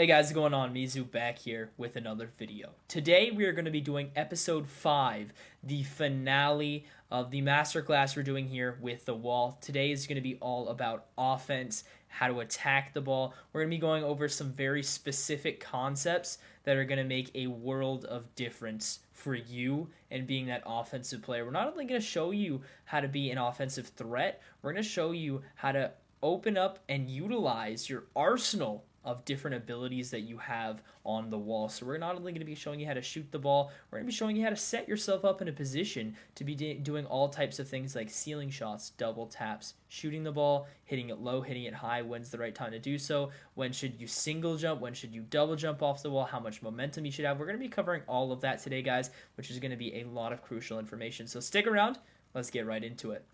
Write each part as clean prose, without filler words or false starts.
Hey guys, what's going on? Mizu back here with another video. Today we are going to be doing episode 5, the finale of the masterclass we're doing here with the wall. Today is going to be all about offense, how to attack the ball. We're going to be going over some very specific concepts that are going to make a world of difference for you and being that offensive player. We're not only going to show you how to be an offensive threat, we're going to show you how to open up and utilize your arsenal of different abilities that you have on the wall. So we're not only going to be showing you how to shoot the ball, we're going to be showing you how to set yourself up in a position to be doing all types of things like ceiling shots, double taps, shooting the ball, hitting it low, hitting it high, when's the right time to do so, when should you single jump, when should you double jump off the wall, how much momentum you should have. We're going to be covering all of that today, guys, which is going to be a lot of crucial information. So stick around, let's get right into it.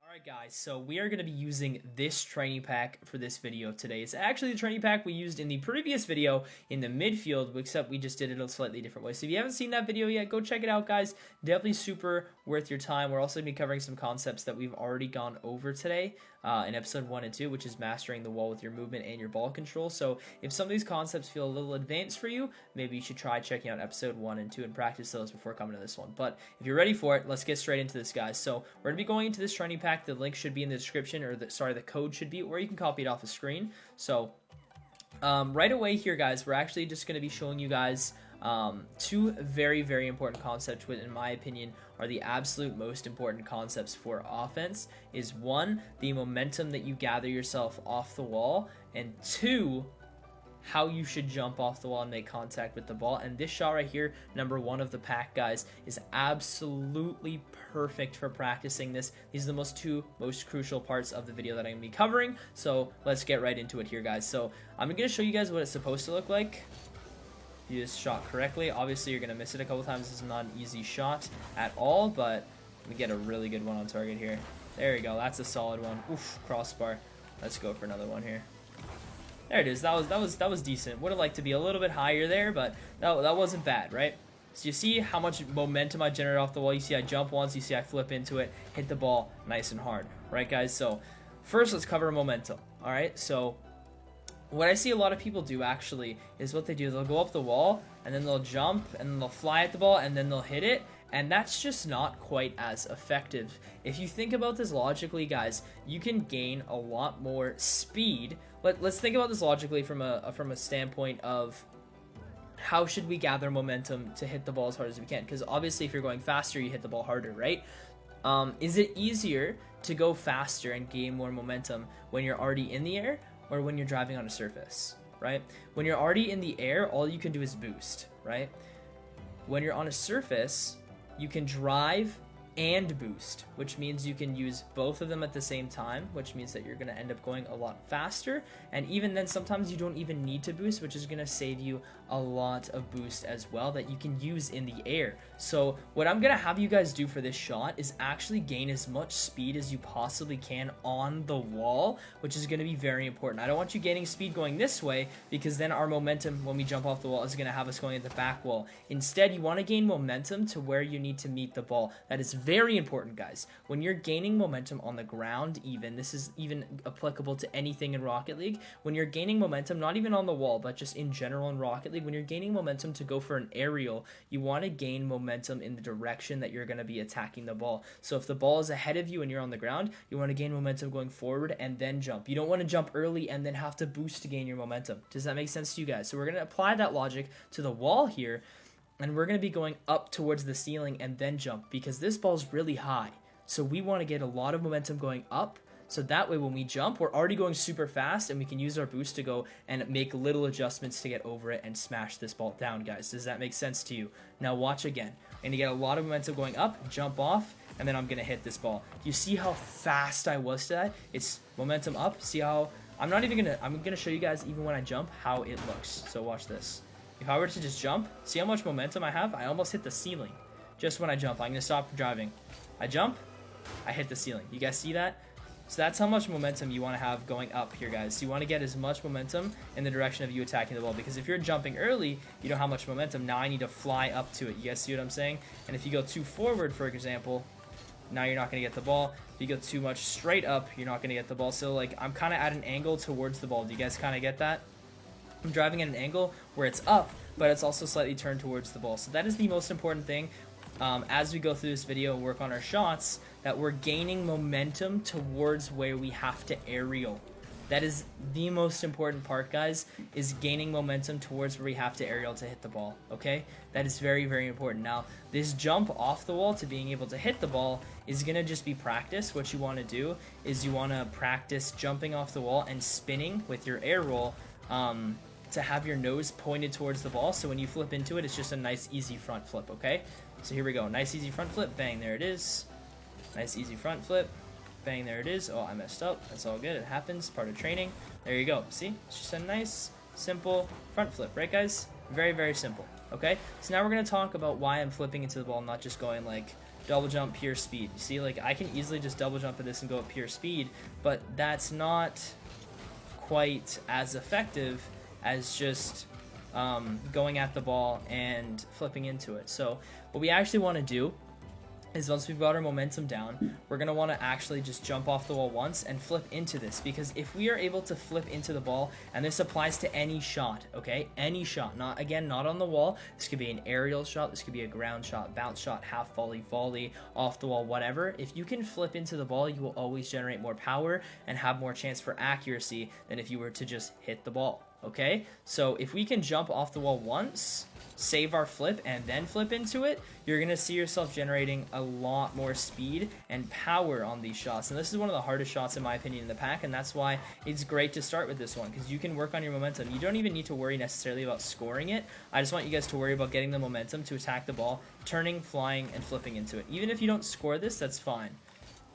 Alright guys, so we are going to be using this training pack for this video today. It's actually the training pack we used in the previous video in the midfield, except we just did it a slightly different way. So if you haven't seen that video yet, go check it out, guys. Definitely super worth your time. We're also going to be covering some concepts that we've already gone over today in episode 1 and 2, which is mastering the wall with your movement and your ball control. So if some of these concepts feel a little advanced for you, maybe you should try checking out episode 1 and 2 and practice those before coming to this one. But if you're ready for it, let's get straight into this, guys. So we're going to be going into this training pack. The link should be in the description, or the code should be, or you can copy it off the screen. So right away here, guys, we're actually just going to be showing you guys two very, very important concepts, which in my opinion are the absolute most important concepts for offense. Is one, the momentum that you gather yourself off the wall, and two, how you should jump off the wall and make contact with the ball. And this shot right here, number 1 of the pack, guys, is absolutely perfect for practicing this. These are the two most crucial parts of the video that I'm going to be covering. So let's get right into it here, guys. So I'm going to show you guys what it's supposed to look like. If you just shot correctly, obviously you're going to miss it a couple times. This is not an easy shot at all, but we get a really good one on target here. There we go. That's a solid one. Oof, crossbar. Let's go for another one here. There it is. That was decent. Would have liked to be a little bit higher there, but that wasn't bad, right? So you see how much momentum I generate off the wall. You see I jump once. You see I flip into it, hit the ball nice and hard, right, guys? So first, let's cover momentum. All right. So what I see a lot of people do actually is what they do. They'll go up the wall and then they'll jump and then they'll fly at the ball and then they'll hit it. And that's just not quite as effective. If you think about this logically, guys, you can gain a lot more speed. Let's think about this logically from a standpoint of how should we gather momentum to hit the ball as hard as we can? Because obviously if you're going faster, you hit the ball harder, right? Is it easier to go faster and gain more momentum when you're already in the air or when you're driving on a surface, right? When you're already in the air, all you can do is boost, right? When you're on a surface, you can drive and boost, which means you can use both of them at the same time, which means that you're going to end up going a lot faster. And even then, sometimes you don't even need to boost, which is going to save you a lot of boost as well that you can use in the air. So what I'm going to have you guys do for this shot is actually gain as much speed as you possibly can on the wall, which is going to be very important. I don't want you gaining speed going this way, because then our momentum when we jump off the wall is going to have us going at the back wall. Instead, you want to gain momentum to where you need to meet the ball. That is very important, guys. When you're gaining momentum on the ground, even this is even applicable to anything in Rocket League, when you're gaining momentum, not even on the wall, but just in general in Rocket League, when you're gaining momentum to go for an aerial, you want to gain momentum in the direction that you're going to be attacking the ball. So if the ball is ahead of you and you're on the ground, you want to gain momentum going forward and then jump. You don't want to jump early and then have to boost to gain your momentum. Does that make sense to you guys? So we're going to apply that logic to the wall here. And we're going to be going up towards the ceiling and then jump, because this ball is really high. So we want to get a lot of momentum going up. So that way when we jump, we're already going super fast and we can use our boost to go and make little adjustments to get over it and smash this ball down, guys. Does that make sense to you? Now watch again. And you get a lot of momentum going up, jump off, and then I'm going to hit this ball. You see how fast I was to that? It's momentum up. See how I'm going to show you guys even when I jump how it looks. So watch this. If I were to just jump, see how much momentum I have? I almost hit the ceiling just when I jump. I'm going to stop driving. I jump, I hit the ceiling. You guys see that? So that's how much momentum you want to have going up here, guys. So you want to get as much momentum in the direction of you attacking the ball, because if you're jumping early, you don't have much momentum. Now I need to fly up to it. You guys see what I'm saying? And if you go too forward, for example, now you're not going to get the ball. If you go too much straight up, you're not going to get the ball. So like I'm kind of at an angle towards the ball. Do you guys kind of get that? I'm driving at an angle where it's up, but it's also slightly turned towards the ball. So that is the most important thing. As we go through this video and work on our shots, that we're gaining momentum towards where we have to aerial. That is the most important part, guys, is gaining momentum towards where we have to aerial to hit the ball, okay? That is very, very important. Now, this jump off the wall to being able to hit the ball is going to just be practice. What you want to do is you want to practice jumping off the wall and spinning with your air roll to have your nose pointed towards the ball, so when you flip into it, it's just a nice, easy front flip, okay? So here we go. Nice, easy front flip. Bang, there it is. Nice, easy front flip. Bang, there it is. Oh, I messed up. That's all good. It happens. Part of training. There you go. See? It's just a nice, simple front flip, right, guys? Very, very simple, okay? So now we're going to talk about why I'm flipping into the ball, not just going, like, double jump, pure speed. You see, like, I can easily just double jump at this and go at pure speed, but that's not quite as effective as just going at the ball and flipping into it. So what we actually want to do is once we've got our momentum down, we're going to want to actually just jump off the wall once and flip into this, because if we are able to flip into the ball, and this applies to any shot, okay, any shot, not on the wall, this could be an aerial shot, this could be a ground shot, bounce shot, half volley, volley, off the wall, whatever. If you can flip into the ball, you will always generate more power and have more chance for accuracy than if you were to just hit the ball, okay? So if we can jump off the wall once, save our flip, and then flip into it, you're going to see yourself generating a lot more speed and power on these shots. And this is one of the hardest shots, in my opinion, in the pack, and that's why it's great to start with this one, because you can work on your momentum. You don't even need to worry necessarily about scoring it. I just want you guys to worry about getting the momentum to attack the ball, turning, flying, and flipping into it. Even if you don't score this, that's fine.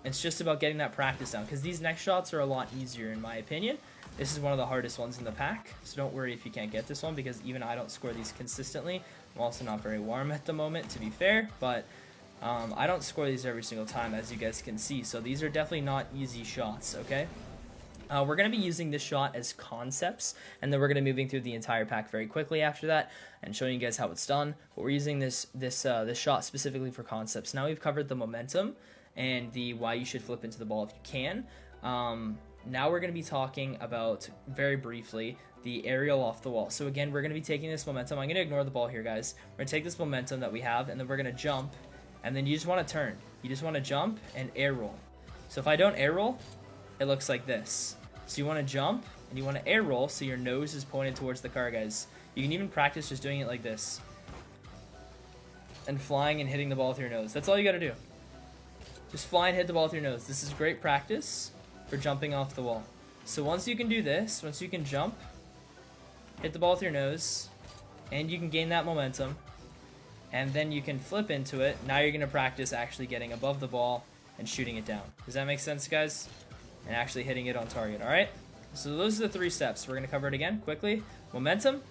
It's just about getting that practice down, because these next shots are a lot easier, in my opinion. This is one of the hardest ones in the pack, so don't worry if you can't get this one, because even I don't score these consistently. I'm also not very warm at the moment, to be fair, but I don't score these every single time, as you guys can see, so these are definitely not easy shots, okay? We're going to be using this shot as concepts, and then we're going to be moving through the entire pack very quickly after that and showing you guys how it's done. But we're using this shot specifically for concepts. Now we've covered the momentum and the why you should flip into the ball if you can. Now we're going to be talking about, very briefly, the aerial off the wall. So again, we're going to be taking this momentum. I'm going to ignore the ball here, guys. We're going to take this momentum that we have, and then we're going to jump, and then you just want to turn. You just want to jump and air roll. So if I don't air roll, it looks like this. So you want to jump, and you want to air roll so your nose is pointed towards the car, guys. You can even practice just doing it like this. And flying and hitting the ball with your nose. That's all you got to do. Just fly and hit the ball with your nose. This is great practice for jumping off the wall. So once you can do this, once you can jump, hit the ball with your nose, and you can gain that momentum, and then you can flip into it, now you're going to practice actually getting above the ball and shooting it down. Does that make sense, guys? And actually hitting it on target, alright? So those are the 3 steps. We're going to cover it again quickly. Momentum,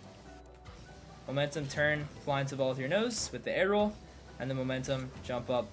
turn, fly into the ball with your nose with the air roll, and the momentum, jump up,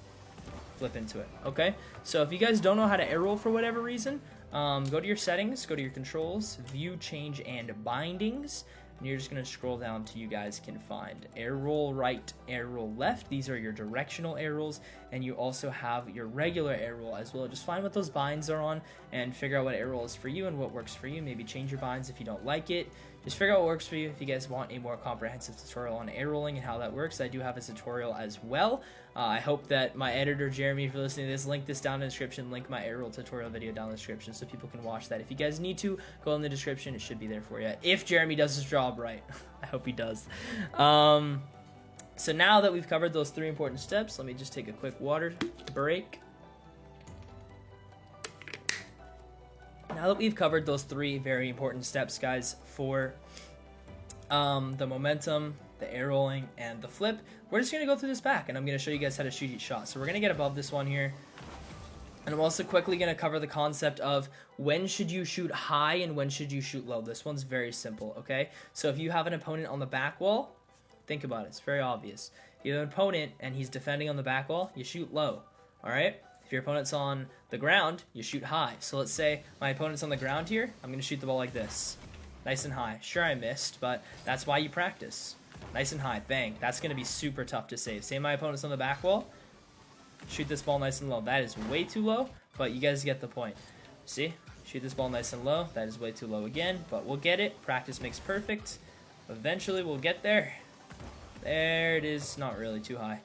flip into it, okay? So if you guys don't know how to air roll for whatever reason, go to your settings, go to your controls, view, change, and bindings, and you're just going to scroll down till you guys can find air roll right, air roll left. These are your directional air rolls, and you also have your regular air roll as well. Just find what those binds are on and figure out what air roll is for you and what works for you. Maybe change your binds if you don't like it. Just figure out what works for you. If you guys want a more comprehensive tutorial on air rolling and how that works, I do have a tutorial as well. I hope that my editor, Jeremy, if you're listening to this, link this down in the description, link my air roll tutorial video down in the description so people can watch that. If you guys need to, go in the description. It should be there for you. If Jeremy does his job right. I hope he does. So now that we've covered those 3 important steps, let me just take a quick water break. Now that we've covered those 3 very important steps, guys, for the momentum, the air rolling, and the flip, we're just going to go through this pack, and I'm going to show you guys how to shoot each shot. So we're going to get above this one here, and I'm also quickly going to cover the concept of when should you shoot high and when should you shoot low. This one's very simple, okay? So if you have an opponent on the back wall, think about it. It's very obvious. If you have an opponent and he's defending on the back wall, you shoot low, all right? If your opponent's on the ground, you shoot high. So let's say my opponent's on the ground here, I'm going to shoot the ball like this. Nice and high. Sure, I missed, but that's why you practice. Nice and high. Bang. That's going to be super tough to save. Say my opponent's on the back wall. Shoot this ball nice and low. That is way too low, but you guys get the point. See? Shoot this ball nice and low. That is way too low again, but we'll get it. Practice makes perfect. Eventually, we'll get there. There it is. Not really too high.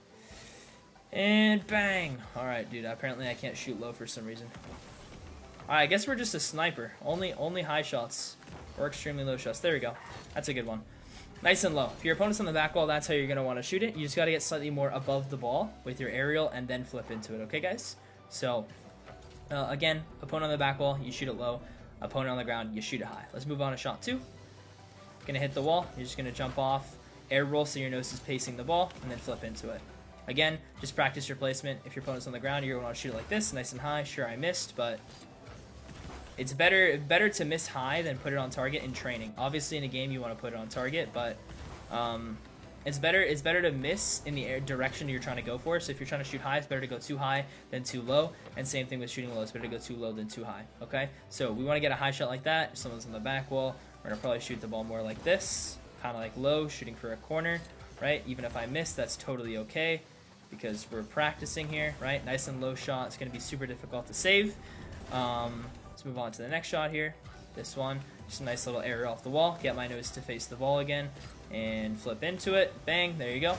And bang. Alright, dude. Apparently, I can't shoot low for some reason. Alright, I guess we're just a sniper. Only high shots or extremely low shots. There we go. That's a good one. Nice and low. If your opponent's on the back wall, that's how you're going to want to shoot it. You just got to get slightly more above the ball with your aerial and then flip into it. Okay, guys? So, again, opponent on the back wall, you shoot it low. Opponent on the ground, you shoot it high. Let's move on to shot 2. Going to hit the wall. You're just going to jump off, air roll so your nose is pacing the ball, and then flip into it. Again, just practice your placement. If your opponent's on the ground, you're going to want to shoot it like this, nice and high. Sure, I missed, but it's better to miss high than put it on target in training. Obviously, in a game, you want to put it on target, but it's better to miss in the direction you're trying to go for. So if you're trying to shoot high, it's better to go too high than too low. And same thing with shooting low. It's better to go too low than too high. Okay? So we want to get a high shot like that. If someone's on the back wall, we're going to probably shoot the ball more like this. Kind of like low, shooting for a corner, right? Even if I miss, that's totally okay because we're practicing here, right? Nice and low shot. It's going to be super difficult to save. Let's move on to the next shot here. This one, just a nice little air off the wall. Get my nose to face the ball again and flip into it. Bang, there you go.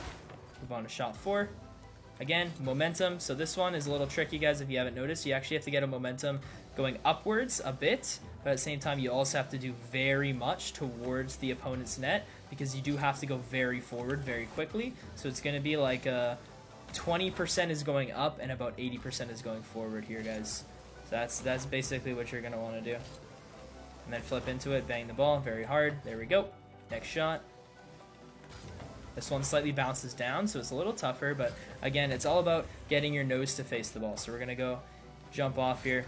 Move on to shot 4. Again, momentum. So this one is a little tricky, guys, if you haven't noticed. You actually have to get a momentum going upwards a bit, but at the same time, you also have to do very much towards the opponent's net because you do have to go very forward very quickly. So it's going to be like 20% is going up and about 80% is going forward here, guys. So that's basically what you're going to want to do. And then flip into it, bang the ball very hard. There we go. Next shot. This one slightly bounces down, so it's a little tougher, but again, it's all about getting your nose to face the ball. So we're going to go jump off here.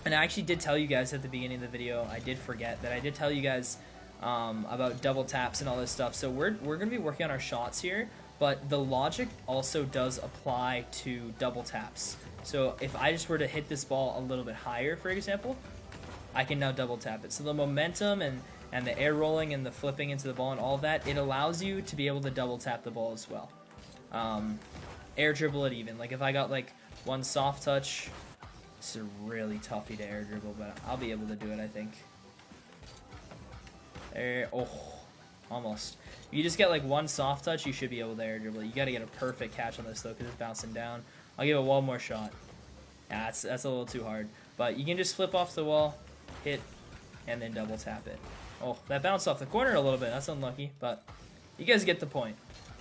And I actually did tell you guys at the beginning of the video, I did forget that I did tell you guys about double taps and all this stuff. So we're going to be working on our shots here, but the logic also does apply to double taps. So if I just were to hit this ball a little bit higher, for example, I can now double tap it. So the momentum and the air rolling and the flipping into the ball and all of that, it allows you to be able to double tap the ball as well. Air dribble it even. Like if I got like one soft touch, it's a really toughie to air dribble, but I'll be able to do it, I think. There, oh, almost. If you just get like one soft touch, you should be able to air dribble it. You got to get a perfect catch on this though, because it's bouncing down. I'll give it one more shot. Yeah, that's a little too hard. But you can just flip off the wall, hit, and then double tap it. Oh, that bounced off the corner a little bit. That's unlucky, but you guys get the point.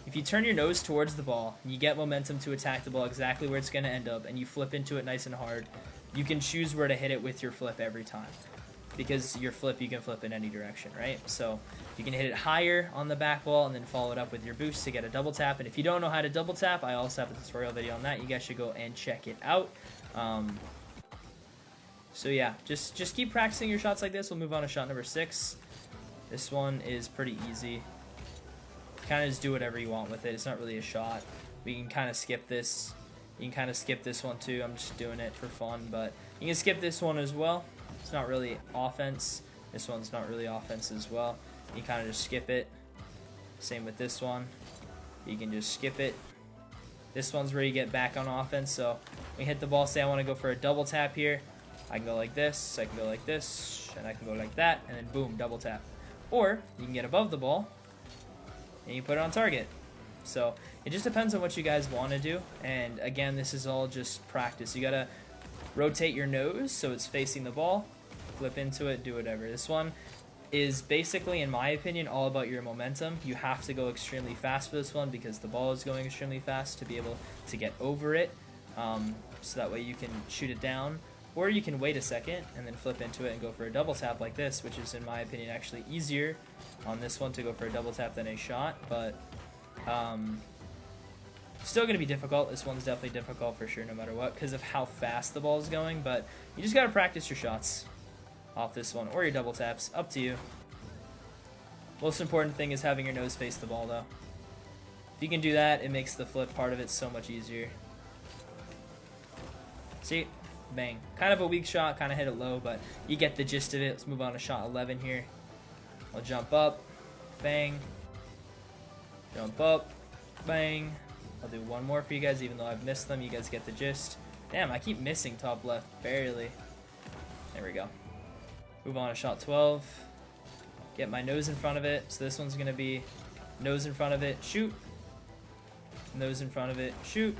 If you turn your nose towards the ball, and you get momentum to attack the ball exactly where it's going to end up, and you flip into it nice and hard, you can choose where to hit it with your flip every time. Because your flip, you can flip in any direction, right? So you can hit it higher on the back wall and then follow it up with your boost to get a double tap. And if you don't know how to double tap, I also have a tutorial video on that. You guys should go and check it out. So yeah, just keep practicing your shots like this. We'll move on to shot number 6. This one is pretty easy. Kind of just do whatever you want with it. It's not really a shot. We can kind of skip this. You can kind of skip this one too. I'm just doing it for fun, but you can skip this one as well. It's not really offense. This one's not really offense as well. You kind of just skip it. Same with this one. You can just skip it. This one's where you get back on offense. So when you hit the ball, say I want to go for a double tap here. I can go like this, I can go like this, and I can go like that, and then boom, double tap. Or you can get above the ball and you put it on target. So it just depends on what you guys want to do. And again, this is all just practice. You gotta rotate your nose so it's facing the ball, flip into it, do whatever. This one is basically, in my opinion, all about your momentum. You have to go extremely fast for this one because the ball is going extremely fast to be able to get over it. So that way you can shoot it down. Or you can wait a second and then flip into it and go for a double tap like this, which is, in my opinion, actually easier on this one to go for a double tap than a shot. But still going to be difficult. This one's definitely difficult for sure no matter what because of how fast the ball is going. But you just got to practice your shots off this one or your double taps. Up to you. Most important thing is having your nose face the ball, though. If you can do that, it makes the flip part of it so much easier. See? Bang. Kind of a weak shot, kind of hit it low, but you get the gist of it. Let's move on to shot 11 here. I'll jump up. Bang. Jump up. Bang. I'll do one more for you guys, even though I've missed them. You guys get the gist. Damn, I keep missing top left. Barely. There we go. Move on to shot 12. Get my nose in front of it. So this one's going to be nose in front of it. Shoot. Nose in front of it. Shoot.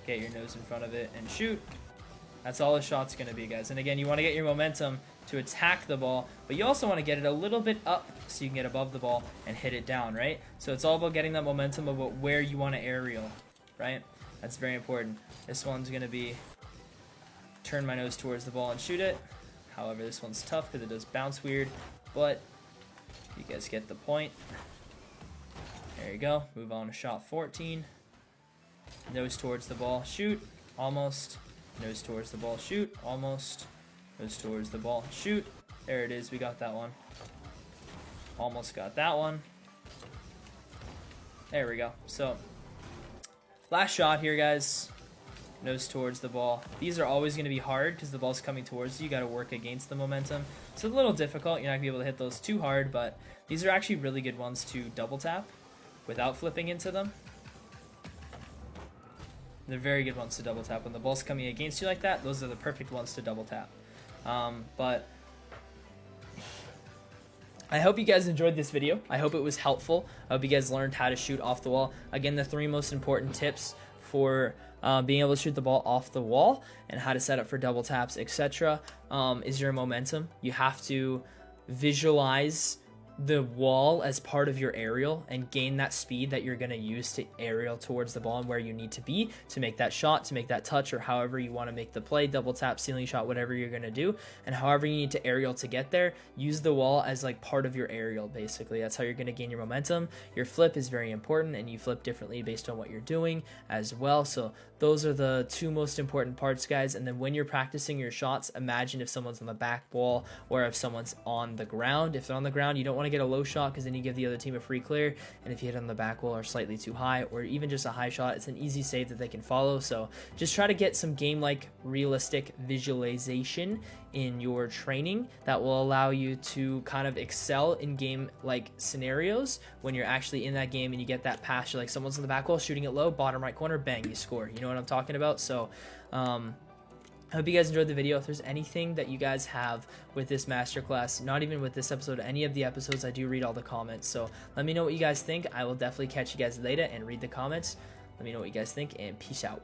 Get your nose in front of it and shoot. That's all the shot's going to be, guys. And again, you want to get your momentum to attack the ball, but you also want to get it a little bit up so you can get above the ball and hit it down, right? So it's all about getting that momentum about where you want to aerial, right? That's very important. This one's going to be turn my nose towards the ball and shoot it. However, this one's tough because it does bounce weird, but you guys get the point. There you go. Move on to shot 14. Nose towards the ball, shoot, almost. Nose towards the ball, shoot, almost. Nose towards the ball, shoot. There it is, we got that one. Almost got that one. There we go. So, last shot here, guys. Nose towards the ball. These are always going to be hard because the ball's coming towards you. You got to work against the momentum. It's a little difficult. You're not going to be able to hit those too hard, but these are actually really good ones to double tap without flipping into them. They're very good ones to double tap. When the ball's coming against you like that, those are the perfect ones to double tap. But I hope you guys enjoyed this video. I hope it was helpful. I hope you guys learned how to shoot off the wall. Again, the 3 most important tips for being able to shoot the ball off the wall and how to set up for double taps, etc. Is your momentum. You have to visualize the wall as part of your aerial and gain that speed that you're going to use to aerial towards the ball and where you need to be to make that shot, to make that touch, or however you want to make the play, double tap, ceiling shot, whatever you're going to do. And however you need to aerial to get there, use the wall as like part of your aerial, basically. That's how you're going to gain your momentum. Your flip is very important, and you flip differently based on what you're doing as well. So those are the 2 most important parts, guys. And then when you're practicing your shots, imagine if someone's on the back wall or if someone's on the ground. If they're on the ground, you don't want to get a low shot because then you give the other team a free clear, and if you hit on the back wall or slightly too high or even just a high shot, it's an easy save that they can follow. So just try to get some game-like realistic visualization in your training that will allow you to kind of excel in game-like scenarios when you're actually in that game and you get that pass. You're like, someone's on the back wall shooting it low, bottom right corner, bang, you score. You know what I'm talking about? So I hope you guys enjoyed the video. If there's anything that you guys have with this masterclass, not even with this episode, any of the episodes, I do read all the comments. So let me know what you guys think. I will definitely catch you guys later and read the comments. Let me know what you guys think, and peace out.